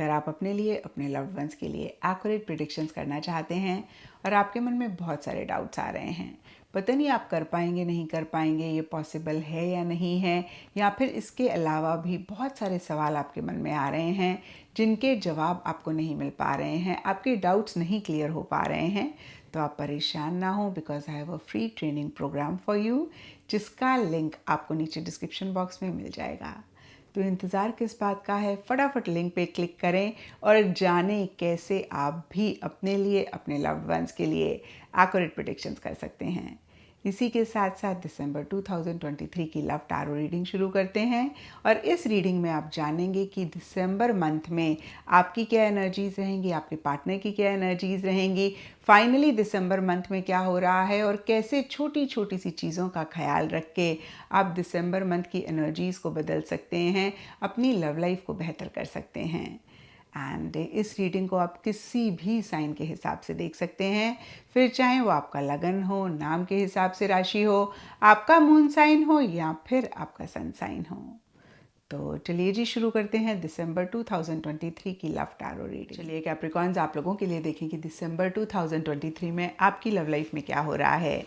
अगर आप अपने लिए, अपने लव्ड वंस के लिए एक्यूरेट प्रेडिक्शंस करना चाहते हैं और आपके मन में बहुत सारे डाउट्स आ रहे हैं, पता नहीं आप कर पाएंगे नहीं कर पाएंगे, ये पॉसिबल है या नहीं है, या फिर इसके अलावा भी बहुत सारे सवाल आपके मन में आ रहे हैं जिनके जवाब आपको नहीं मिल पा रहे हैं, आपके डाउट्स नहीं क्लियर हो पा रहे हैं, तो आप परेशान ना हो, because I have a free training programme for you, जिसका लिंक आपको नीचे डिस्क्रिप्शन बॉक्स में मिल जाएगा। तो इंतज़ार किस बात का है, फटाफट लिंक पे क्लिक करें और जानें कैसे आप भी अपने लिए, अपने लव्ड वंस के लिए एक्यूरेट प्रेडिक्शंस कर सकते हैं। इसी के साथ साथ दिसंबर 2023 की लव टैरो रीडिंग शुरू करते हैं और इस रीडिंग में आप जानेंगे कि दिसंबर मंथ में आपकी क्या एनर्जीज़ रहेंगी, आपके पार्टनर की क्या एनर्जीज़ रहेंगी, फाइनली दिसंबर मंथ में क्या हो रहा है और कैसे छोटी छोटी सी चीज़ों का ख्याल रख के आप दिसंबर मंथ की एनर्जीज़ को बदल सकते हैं, अपनी लव लाइफ को बेहतर कर सकते हैं। एंड इस रीडिंग को आप किसी भी साइन के हिसाब से देख सकते हैं, फिर चाहे वो आपका लगन हो, नाम के हिसाब से राशि हो, आपका मून साइन हो या फिर आपका सन साइन हो। तो चलिए जी शुरू करते हैं दिसंबर 2023 की लव टैरो रीडिंग। चलिए कैप्रिकॉन्स, आप लोगों के लिए देखें कि दिसंबर 2023 में आपकी लव लाइफ में क्या हो रहा है।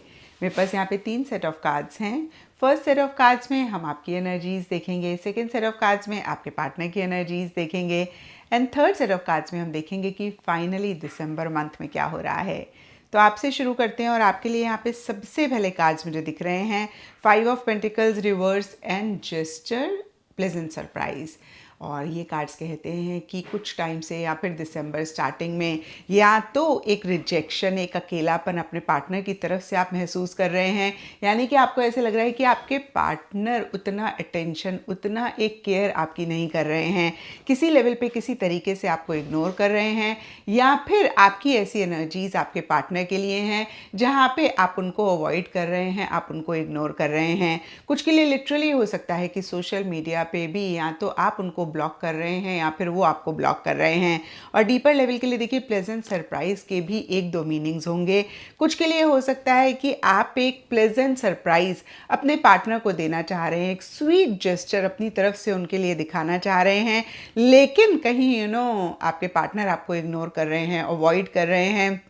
मेरे पास यहाँ पे 3 सेट ऑफ कार्ड्स हैं। फर्स्ट सेट ऑफ कार्ड्स में हम आपकी एनर्जीज देखेंगे, सेकेंड सेट ऑफ कार्ड्स में आपके पार्टनर की एनर्जीज देखेंगे and third set of cards में हम देखेंगे कि फाइनली दिसंबर मंथ में क्या हो रहा है। तो आपसे शुरू करते हैं और आपके लिए यहाँ पे सबसे पहले कार्ड्स मुझे दिख रहे हैं 5 of pentacles reverse and gesture pleasant surprise. और ये कार्ड्स कहते हैं कि कुछ टाइम से या फिर दिसंबर स्टार्टिंग में या तो एक रिजेक्शन, एक अकेलापन अपने पार्टनर की तरफ से आप महसूस कर रहे हैं, यानी कि आपको ऐसे लग रहा है कि आपके पार्टनर उतना अटेंशन, उतना एक केयर आपकी नहीं कर रहे हैं, किसी लेवल पे किसी तरीके से आपको इग्नोर कर रहे हैं, या फिर आपकी ऐसी एनर्जीज आपके पार्टनर के लिए हैं जहाँ पे आप उनको अवॉइड कर रहे हैं, आप उनको इग्नोर कर रहे हैं। कुछ के लिए लिटरली हो सकता है कि सोशल मीडिया पे भी या तो आप उनको ब्लॉक कर रहे हैं या फिर वो आपको ब्लॉक कर रहे हैं। और डीपर लेवल के लिए देखिए प्लेजेंट सरप्राइज के भी 1-2 मीनिंग्स होंगे। कुछ के लिए हो सकता है कि आप एक प्लेजेंट सरप्राइज अपने पार्टनर को देना चाह रहे हैं, एक स्वीट जेस्चर अपनी तरफ से उनके लिए दिखाना चाह रहे हैं, लेकिन कहीं आपके पार्टनर आपको इग्नोर कर रहे हैं, अवॉइड कर रहे हैं,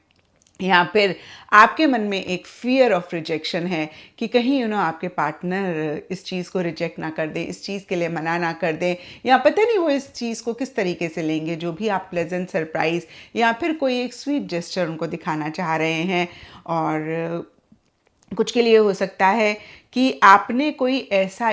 या फिर आपके मन में एक फियर ऑफ रिजेक्शन है कि कहीं आपके पार्टनर इस चीज़ को रिजेक्ट ना कर दे, इस चीज़ के लिए मना ना कर दे, या पता नहीं वो इस चीज़ को किस तरीके से लेंगे, जो भी आप प्लेजेंट सरप्राइज या फिर कोई एक स्वीट जेस्चर उनको दिखाना चाह रहे हैं। और कुछ के लिए हो सकता है कि आपने कोई ऐसा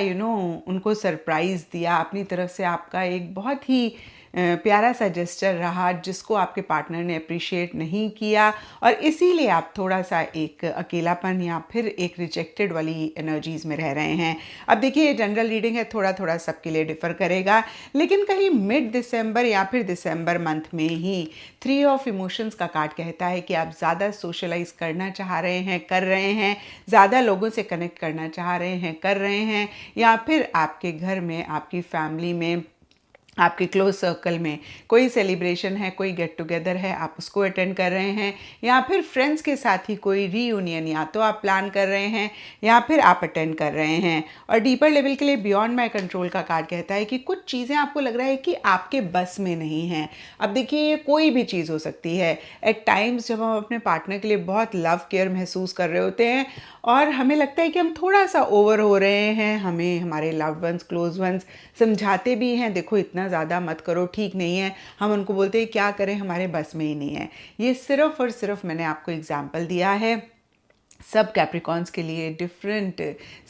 उनको सरप्राइज़ दिया, अपनी तरफ से आपका एक बहुत ही प्यारा सा जेस्चर रहा जिसको आपके पार्टनर ने अप्रिशिएट नहीं किया, और इसीलिए आप थोड़ा सा एक अकेलापन या फिर एक रिजेक्टेड वाली एनर्जीज़ में रह रहे हैं। अब देखिए ये जनरल रीडिंग है, थोड़ा थोड़ा सबके लिए डिफ़र करेगा, लेकिन कहीं मिड दिसंबर या फिर दिसंबर मंथ में ही 3 ऑफ इमोशंस का कार्ड कहता है कि आप ज़्यादा सोशलाइज करना चाह रहे हैं, कर रहे हैं, ज़्यादा लोगों से कनेक्ट करना चाह रहे हैं, कर रहे हैं, या फिर आपके घर में, आपकी फैमिली में, आपके क्लोज सर्कल में कोई सेलिब्रेशन है, कोई गेट टुगेदर है, आप उसको अटेंड कर रहे हैं, या फिर फ्रेंड्स के साथ ही कोई रीयूनियन या तो आप प्लान कर रहे हैं या फिर आप अटेंड कर रहे हैं। और डीपर लेवल के लिए बियॉन्ड माई कंट्रोल का कार्ड कहता है कि कुछ चीज़ें आपको लग रहा है कि आपके बस में नहीं हैं। अब देखिए ये कोई भी चीज़ हो सकती है। एट टाइम्स जब हम अपने पार्टनर के लिए बहुत लव केयर महसूस कर रहे होते हैं और हमें लगता है कि हम थोड़ा सा ओवर हो रहे हैं, हमें हमारे लव्ड वंस, क्लोज वंस समझाते भी हैं, देखो इतना ज़्यादा मत करो, ठीक नहीं है, हम उनको बोलते हैं क्या करें, हमारे बस में ही नहीं है। ये सिर्फ और सिर्फ मैंने आपको एग्जाम्पल दिया है, सब कैप्रिकॉन्स के लिए डिफरेंट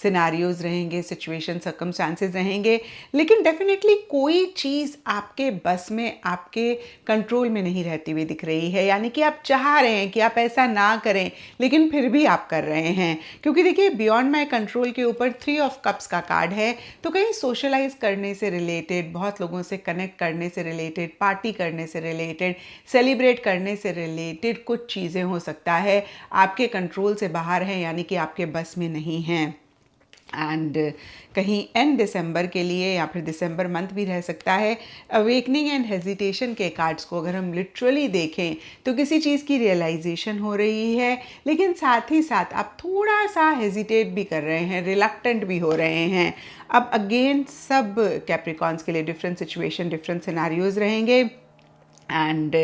सिनारियोज रहेंगे, सिचुएशन, सर्कमस्टांसेस रहेंगे, लेकिन डेफिनेटली कोई चीज़ आपके बस में, आपके कंट्रोल में नहीं रहती हुई दिख रही है, यानी कि आप चाह रहे हैं कि आप ऐसा ना करें लेकिन फिर भी आप कर रहे हैं। क्योंकि देखिए बियॉन्ड माई कंट्रोल के ऊपर 3 ऑफ कप्स का कार्ड है, तो कहीं सोशलाइज करने से रिलेटेड, बहुत लोगों से कनेक्ट करने से रिलेटेड, पार्टी करने से रिलेटेड, सेलिब्रेट करने से रिलेटेड कुछ चीज़ें हो सकता है आपके कंट्रोल से बाहर हैं, यानी कि आपके बस में नहीं हैं। एंड कहीं एंड दिसंबर के लिए या फिर दिसंबर मंथ भी रह सकता है। अवेकनिंग एंड हेजिटेशन के कार्ड्स को अगर हम लिटरली देखें तो किसी चीज़ की रियलाइजेशन हो रही है, लेकिन साथ ही साथ आप थोड़ा सा हेजिटेट भी कर रहे हैं, रिलक्टेंट भी हो रहे हैं। अब अगेन सब कैप्रिकॉन्स के लिए डिफरेंट सिचुएशन, डिफरेंट सिनारियोज रहेंगे। एंड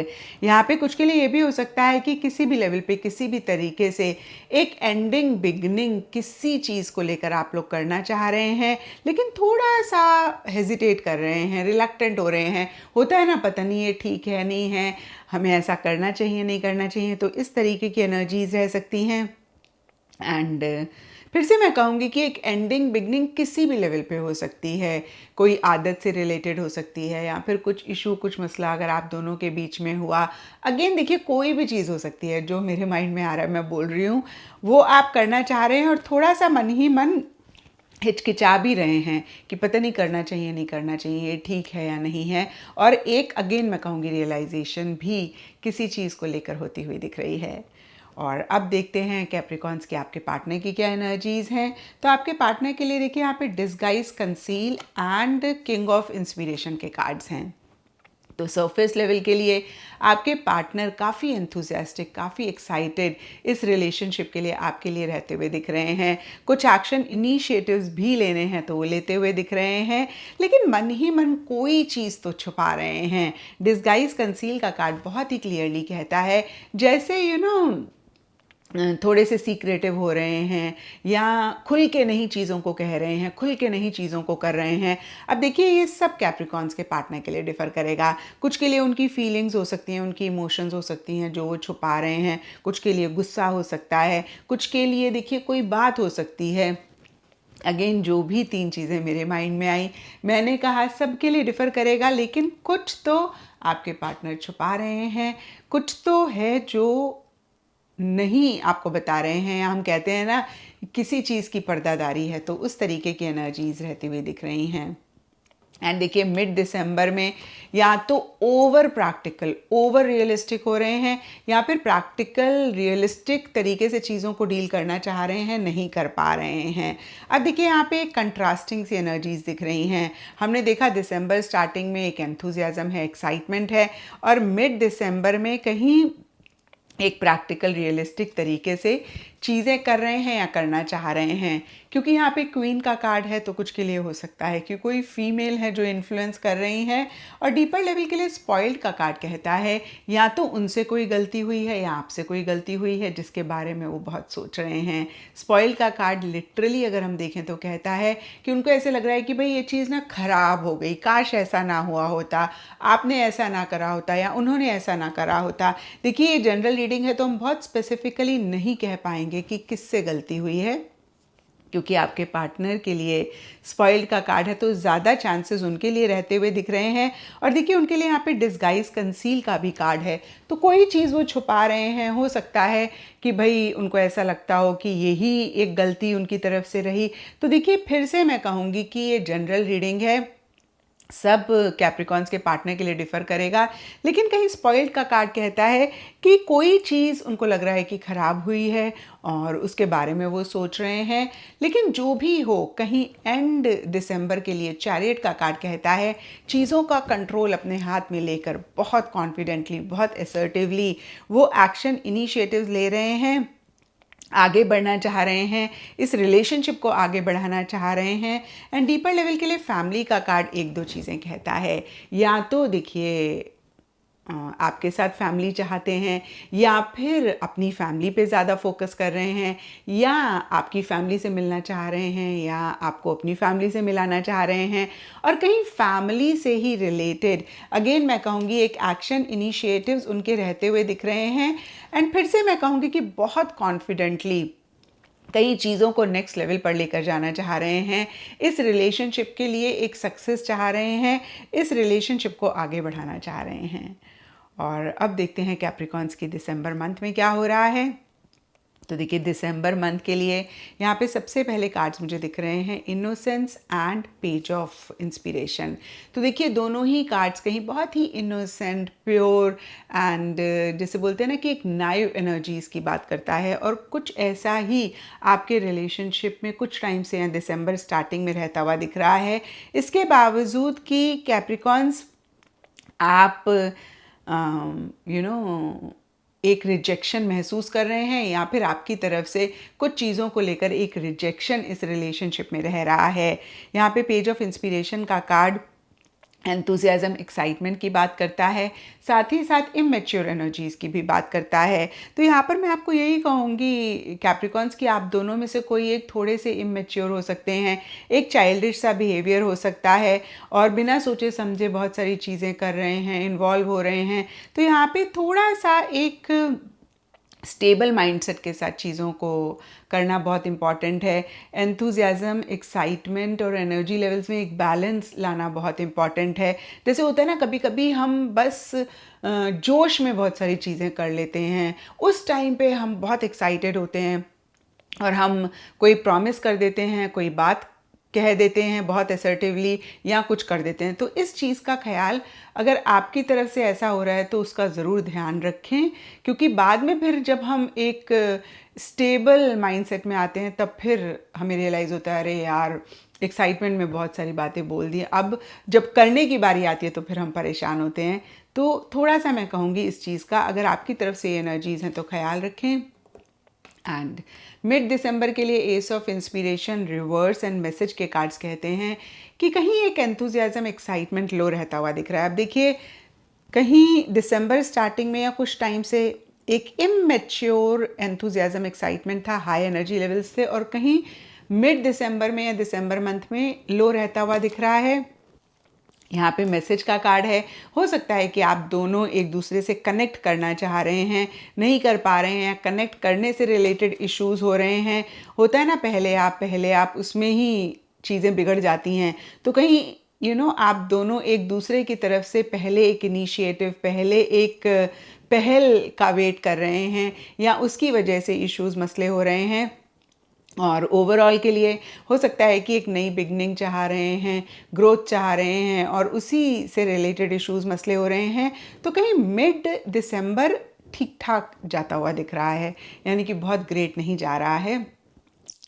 यहाँ पे कुछ के लिए ये भी हो सकता है कि किसी भी लेवल पे किसी भी तरीके से एक एंडिंग बिगनिंग किसी चीज़ को लेकर आप लोग करना चाह रहे हैं, लेकिन थोड़ा सा हेजिटेट कर रहे हैं, रिलक्टेंट हो रहे हैं। होता है ना, पता नहीं ये ठीक है नहीं है, हमें ऐसा करना चाहिए नहीं करना चाहिए, तो इस तरीके की एनर्जीज रह सकती हैं। एंड फिर से मैं कहूँगी कि एक एंडिंग बिगनिंग किसी भी लेवल पे हो सकती है, कोई आदत से रिलेटेड हो सकती है, या फिर कुछ इशू कुछ मसला अगर आप दोनों के बीच में हुआ। अगेन देखिए, कोई भी चीज़ हो सकती है, जो मेरे माइंड में आ रहा है मैं बोल रही हूँ, वो आप करना चाह रहे हैं और थोड़ा सा मन ही मन हिचकिचा भी रहे हैं कि पता नहीं करना चाहिए नहीं करना चाहिए, ये ठीक है या नहीं है। और एक अगेन मैं कहूँगी रियलाइजेशन भी किसी चीज़ को लेकर होती हुई दिख रही है। और अब देखते हैं कैप्रिकॉन्स की आपके पार्टनर की क्या एनर्जीज हैं। तो आपके पार्टनर के लिए देखिए यहाँ पे disguise, conceal and king of inspiration के कार्ड्स हैं। तो सरफेस लेवल के लिए आपके पार्टनर काफ़ी एंथुजियास्टिक, काफ़ी एक्साइटेड इस रिलेशनशिप के लिए आपके लिए रहते हुए दिख रहे हैं। कुछ एक्शन इनिशिएटिव्स भी लेने हैं तो वो लेते हुए दिख रहे हैं, लेकिन मन ही मन कोई चीज़ तो छुपा रहे हैं। डिस्गाइज कंसील का कार्ड बहुत ही क्लियरली कहता है जैसे थोड़े से सीक्रेटिव हो रहे हैं, या खुल के नहीं चीज़ों को कह रहे हैं, खुल के नहीं चीज़ों को कर रहे हैं। अब देखिए, ये सब कैप्रिकॉन्स के पार्टनर के लिए डिफ़र करेगा। कुछ के लिए उनकी फीलिंग्स हो सकती हैं, उनकी इमोशंस हो सकती हैं जो वो छुपा रहे हैं। कुछ के लिए गुस्सा हो सकता है, कुछ के लिए देखिए कोई बात हो सकती है। अगेन जो भी 3 चीज़ें मेरे माइंड में आई, मैंने कहा सबके लिए डिफ़र करेगा, लेकिन कुछ तो आपके पार्टनर छुपा रहे हैं, कुछ तो है जो नहीं आपको बता रहे हैं। हम कहते हैं ना, किसी चीज़ की पर्दादारी है, तो उस तरीके की एनर्जीज रहती हुई दिख रही हैं। एंड देखिए, मिड दिसंबर में या तो ओवर प्रैक्टिकल, ओवर रियलिस्टिक हो रहे हैं, या फिर प्रैक्टिकल रियलिस्टिक तरीके से चीज़ों को डील करना चाह रहे हैं, नहीं कर पा रहे हैं। अब देखिए, यहाँ पे कंट्रास्टिंग सी एनर्जीज दिख रही हैं। हमने देखा दिसंबर स्टार्टिंग में एक एंथुजियाज्म है, एक्साइटमेंट है, और मिड दिसंबर में कहीं एक प्रैक्टिकल रियलिस्टिक तरीके से चीज़ें कर रहे हैं या करना चाह रहे हैं। क्योंकि यहाँ पे क्वीन का कार्ड है, तो कुछ के लिए हो सकता है कि कोई फीमेल है जो इन्फ्लुएंस कर रही हैं। और डीपर लेवल के लिए स्पॉइल्ड का कार्ड कहता है या तो उनसे कोई गलती हुई है या आपसे कोई गलती हुई है जिसके बारे में वो बहुत सोच रहे हैं। स्पॉइल्ड का कार्ड लिटरली अगर हम देखें तो कहता है कि उनको ऐसे लग रहा है कि भाई ये चीज़ ना खराब हो गई, काश ऐसा ना हुआ होता, आपने ऐसा ना करा होता, या उन्होंने ऐसा ना करा होता। देखिए, ये जनरल रीडिंग है, तो हम बहुत स्पेसिफिकली नहीं कह पाएंगे कि किससे गलती हुई है, क्योंकि आपके पार्टनर के लिए स्पॉइल्ड का कार्ड है, तो ज़्यादा चांसेस उनके लिए रहते हुए दिख रहे हैं। और देखिए, उनके लिए यहाँ पे डिस्गाइज कंसील का भी कार्ड है, तो कोई चीज़ वो छुपा रहे हैं। हो सकता है कि भाई उनको ऐसा लगता हो कि यही एक गलती उनकी तरफ से रही। तो देखिए, फिर से मैं कहूँगी कि ये जनरल रीडिंग है, सब कैप्रिकॉन्स के पार्टनर के लिए डिफ़र करेगा, लेकिन कहीं स्पॉइल्ड का कार्ड कहता है कि कोई चीज़ उनको लग रहा है कि ख़राब हुई है और उसके बारे में वो सोच रहे हैं। लेकिन जो भी हो, कहीं एंड दिसंबर के लिए चैरियट का कार्ड कहता है चीज़ों का कंट्रोल अपने हाथ में लेकर बहुत कॉन्फिडेंटली, बहुत असर्टिवली वो एक्शन इनिशिएटिव्स ले रहे हैं, आगे बढ़ना चाह रहे हैं, इस रिलेशनशिप को आगे बढ़ाना चाह रहे हैं। एंड डीपर लेवल के लिए फैमिली का कार्ड एक दो चीज़ें कहता है, या तो देखिए आपके साथ फैमिली चाहते हैं, या फिर अपनी फैमिली पे ज़्यादा फोकस कर रहे हैं, या आपकी फैमिली से मिलना चाह रहे हैं, या आपको अपनी फैमिली से मिलाना चाह रहे हैं। और कहीं फैमिली से ही रिलेटेड अगेन मैं कहूँगी एक एक्शन इनिशिएटिव्स उनके रहते हुए दिख रहे हैं। एंड फिर से मैं कहूँगी कि बहुत कॉन्फिडेंटली कई चीज़ों को नेक्स्ट लेवल पर लेकर जाना चाह रहे हैं, इस रिलेशनशिप के लिए एक सक्सेस चाह रहे हैं, इस रिलेशनशिप को आगे बढ़ाना चाह रहे हैं। और अब देखते हैं कैप्रिकॉन्स की दिसंबर मंथ में क्या हो रहा है। तो देखिए, दिसंबर मंथ के लिए यहाँ पे सबसे पहले कार्ड्स मुझे दिख रहे हैं innocence and page of inspiration. तो देखिए, दोनों ही कार्ड्स कहीं बहुत ही इनोसेंट, प्योर एंड जैसे बोलते हैं ना कि एक नाइव एनर्जीज की बात करता है। और कुछ ऐसा ही आपके रिलेशनशिप में कुछ टाइम से या दिसंबर स्टार्टिंग में रहता हुआ दिख रहा है। इसके बावजूद कि कैप्रिकॉन्स आप एक रिजेक्शन महसूस कर रहे हैं, या फिर आपकी तरफ से कुछ चीज़ों को लेकर एक रिजेक्शन इस रिलेशनशिप में रह रहा है। यहाँ पे पेज ऑफ इंस्पिरेशन का कार्ड एंथुसियाज्म, एक्साइटमेंट की बात करता है, साथ ही साथ इमेच्योर एनर्जीज़ की भी बात करता है। तो यहाँ पर मैं आपको यही कहूँगी कैप्रिकॉन्स कि आप दोनों में से कोई एक थोड़े से इमेच्योर हो सकते हैं, एक चाइल्डिश सा बिहेवियर हो सकता है और बिना सोचे समझे बहुत सारी चीज़ें कर रहे हैं, इन्वॉल्व हो रहे हैं। तो यहाँ पे थोड़ा सा एक स्टेबल माइंडसेट के साथ चीज़ों को करना बहुत इम्पॉर्टेंट है। एंथुजियाज़म, एक्साइटमेंट और एनर्जी लेवल्स में एक बैलेंस लाना बहुत इम्पॉर्टेंट है। जैसे होता है ना, कभी कभी हम बस जोश में बहुत सारी चीज़ें कर लेते हैं, उस टाइम पे हम बहुत एक्साइटेड होते हैं और हम कोई प्रॉमिस कर देते हैं, कोई बात कह देते हैं बहुत असर्टिवली या कुछ कर देते हैं। तो इस चीज़ का ख्याल अगर आपकी तरफ से ऐसा हो रहा है तो उसका ज़रूर ध्यान रखें, क्योंकि बाद में फिर जब हम एक स्टेबल माइंडसेट में आते हैं तब फिर हमें रियलाइज़ होता है, अरे यार एक्साइटमेंट में बहुत सारी बातें बोल दी, अब जब करने की बारी आती है तो फिर हम परेशान होते हैं। तो थोड़ा सा मैं कहूँगी इस चीज़ का अगर आपकी तरफ से एनर्जीज़ हैं तो ख्याल रखें। एंड मिड दिसंबर के लिए S of inspiration, reverse and message के कार्ड्स कहते हैं कि कहीं एक एंथुजियाज्म, एक्साइटमेंट लो रहता हुआ दिख रहा है। अब देखिए, कहीं दिसंबर स्टार्टिंग में या कुछ टाइम से एक इमेच्योर एंथुजियाज्म, एक्साइटमेंट था, हाई एनर्जी लेवल्स थे, और कहीं मिड दिसंबर में या दिसंबर मंथ में लो रहता हुआ दिख रहा है। यहाँ पे मैसेज का कार्ड है। हो सकता है कि आप दोनों एक दूसरे से कनेक्ट करना चाह रहे हैं, नहीं कर पा रहे हैं, कनेक्ट करने से रिलेटेड इश्यूज हो रहे हैं। होता है ना, पहले आप उसमें ही चीज़ें बिगड़ जाती हैं। तो कहीं आप दोनों एक दूसरे की तरफ से पहले एक इनिशिएटिव, पहले एक पहल का वेट कर रहे हैं या उसकी वजह से इश्यूज, मसले हो रहे हैं। और ओवरऑल के लिए हो सकता है कि एक नई बिगनिंग चाह रहे हैं, ग्रोथ चाह रहे हैं और उसी से रिलेटेड इश्यूज, मसले हो रहे हैं। तो कहीं मिड दिसंबर ठीक ठाक जाता हुआ दिख रहा है, यानी कि बहुत ग्रेट नहीं जा रहा है।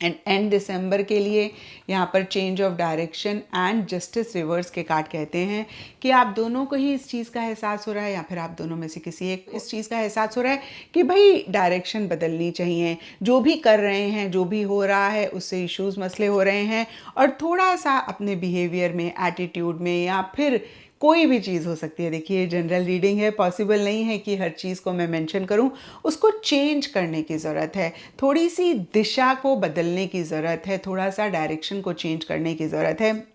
एंड दिसंबर के लिए यहाँ पर change of direction and justice reverse के कार्ड कहते हैं कि आप दोनों को ही इस चीज़ का एहसास हो रहा है या फिर आप दोनों में से किसी एक इस चीज़ का एहसास हो रहा है कि भाई डायरेक्शन बदलनी चाहिए। जो भी कर रहे हैं, जो भी हो रहा है, उससे इश्यूज, मसले हो रहे हैं और थोड़ा सा अपने बिहेवियर में, एटीट्यूड में या फिर कोई भी चीज़ हो सकती है। देखिए, जनरल रीडिंग है, पॉसिबल नहीं है कि हर चीज़ को मैं मेंशन करूं। उसको चेंज करने की ज़रूरत है, थोड़ी सी दिशा को बदलने की ज़रूरत है, थोड़ा सा डायरेक्शन को चेंज करने की ज़रूरत है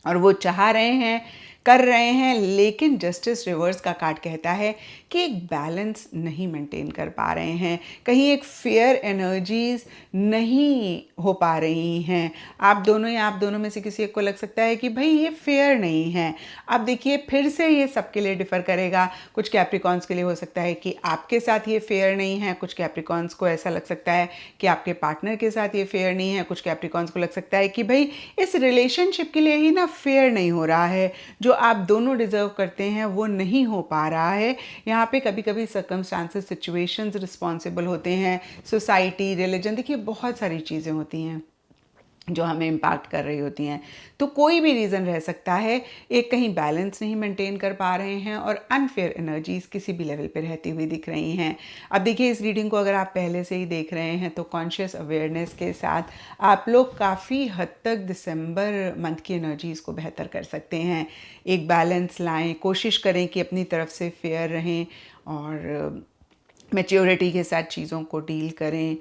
और वो चाह रहे हैं, कर रहे हैं। लेकिन जस्टिस रिवर्स का कार्ड कहता है कि एक बैलेंस नहीं मेंटेन कर पा रहे हैं, कहीं एक फेयर एनर्जीज नहीं हो पा रही हैं। आप दोनों या आप दोनों में से किसी एक को लग सकता है कि भाई ये फेयर नहीं है। अब देखिए, फिर से ये सबके लिए डिफर करेगा। कुछ कैप्रिकॉन्स के लिए हो सकता है कि आपके साथ ये फेयर नहीं है, कुछ कैप्रिकॉन्स को ऐसा लग सकता है कि आपके पार्टनर के साथ ये फेयर नहीं है, कुछ कैप्रिकॉन्स को लग सकता है कि भाई इस रिलेशनशिप के लिए ही ना फेयर नहीं हो रहा है, जो आप दोनों डिजर्व करते हैं वो नहीं हो पा रहा है। यहाँ पे कभी कभी सर्कमस्टांसेस, सिचुएशंस रिस्पॉन्सिबल होते हैं, सोसाइटी, रिलीजन, देखिए बहुत सारी चीज़ें होती हैं जो हमें इम्पैक्ट कर रही होती हैं। तो कोई भी रीज़न रह सकता है, एक कहीं बैलेंस नहीं मेंटेन कर पा रहे हैं और अनफेयर एनर्जीज किसी भी लेवल पे रहती हुई दिख रही हैं। अब देखिए, इस रीडिंग को अगर आप पहले से ही देख रहे हैं तो कॉन्शियस अवेयरनेस के साथ आप लोग काफ़ी हद तक दिसंबर मंथ की एनर्जीज़ को बेहतर कर सकते हैं। एक बैलेंस लाएं, कोशिश करें कि अपनी तरफ से फेयर रहें और मैच्योरिटी के साथ चीज़ों को डील करें।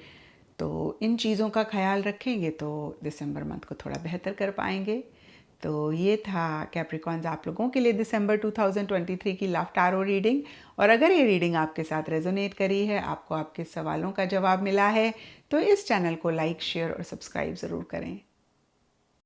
तो इन चीज़ों का ख्याल रखेंगे तो दिसंबर मंथ को थोड़ा बेहतर कर पाएंगे। तो ये था कैप्रिकॉन्स आप लोगों के लिए दिसंबर 2023 की लव टैरो रीडिंग। और अगर ये रीडिंग आपके साथ रेजोनेट करी है, आपको आपके सवालों का जवाब मिला है, तो इस चैनल को लाइक, शेयर और सब्सक्राइब ज़रूर करें।